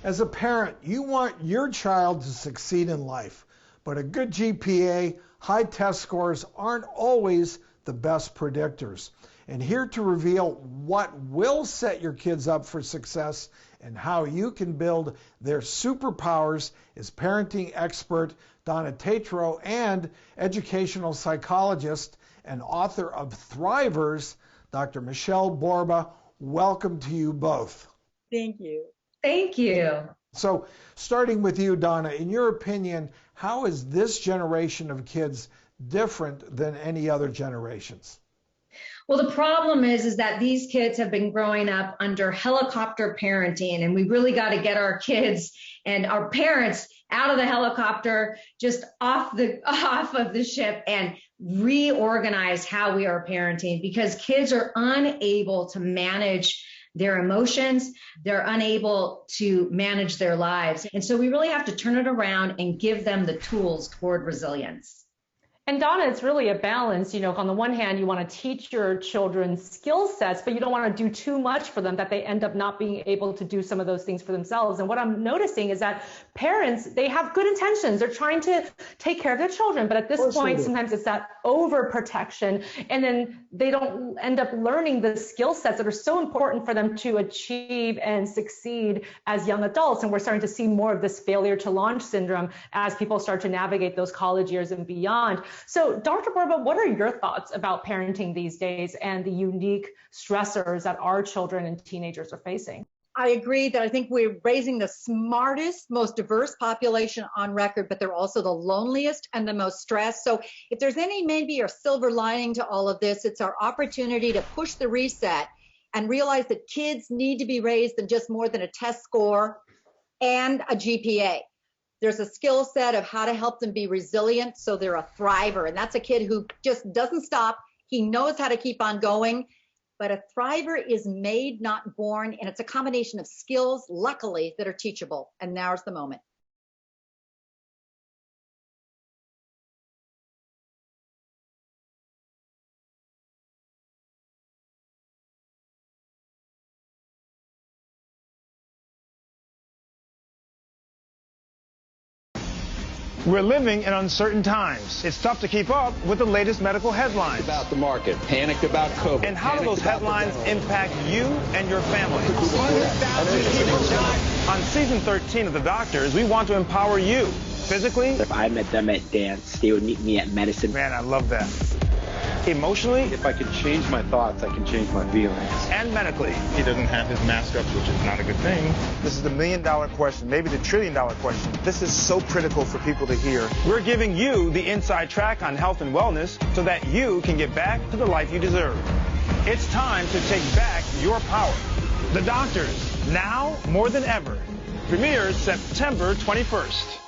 As a parent, you want your child to succeed in life, but a good GPA, high test scores aren't always the best predictors. And here to reveal what will set your kids up for success and how you can build their superpowers is parenting expert Donna Treteault and educational psychologist and author of Thrivers, Dr. Michele Borba. Welcome to you both. Thank you. Thank you. So starting with you, Donna, in your opinion, how is this generation of kids different than any other generations? Well, the problem is that these kids have been growing up under helicopter parenting, and we really got to get our kids and our parents out of the helicopter, just off of the ship, and reorganize how we are parenting, because kids are unable to manage their emotions. They're unable to manage their lives. And so we really have to turn it around and give them the tools toward resilience. And Donna, it's really a balance. On the one hand, you want to teach your children skill sets, but you don't want to do too much for them that they end up not being able to do some of those things for themselves. And what I'm noticing is that parents, they have good intentions. They're trying to take care of their children, but at this point, sometimes it's that overprotection, and then they don't end up learning the skill sets that are so important for them to achieve and succeed as young adults. And we're starting to see more of this failure to launch syndrome as people start to navigate those college years and beyond. So, Dr. Borba, what are your thoughts about parenting these days and the unique stressors that our children and teenagers are facing? I agree that I think we're raising the smartest, most diverse population on record, but they're also the loneliest and the most stressed. So if there's any maybe a silver lining to all of this, it's our opportunity to push the reset and realize that kids need to be raised in just more than a test score and a GPA. There's a skill set of how to help them be resilient so they're a thriver. And that's a kid who just doesn't stop. He knows how to keep on going. But a thriver is made, not born. And it's a combination of skills, luckily, that are teachable. And now's the moment. We're living in uncertain times. It's tough to keep up with the latest medical headlines. About the market, panicked about COVID. And how do those headlines impact you and your family? 100,000 people died. On season 13 of The Doctors, we want to empower you physically. If I met them at dance, they would meet me at medicine. Man, I love that. Emotionally. If I can change my thoughts, I can change my feelings. And medically. He doesn't have his mask up, which is not a good thing. This is the $1 million question, maybe the $1 trillion question. This is so critical for people to hear. We're giving you the inside track on health and wellness so that you can get back to the life you deserve. It's time to take back your power. The Doctors, now more than ever. Premieres September 21st.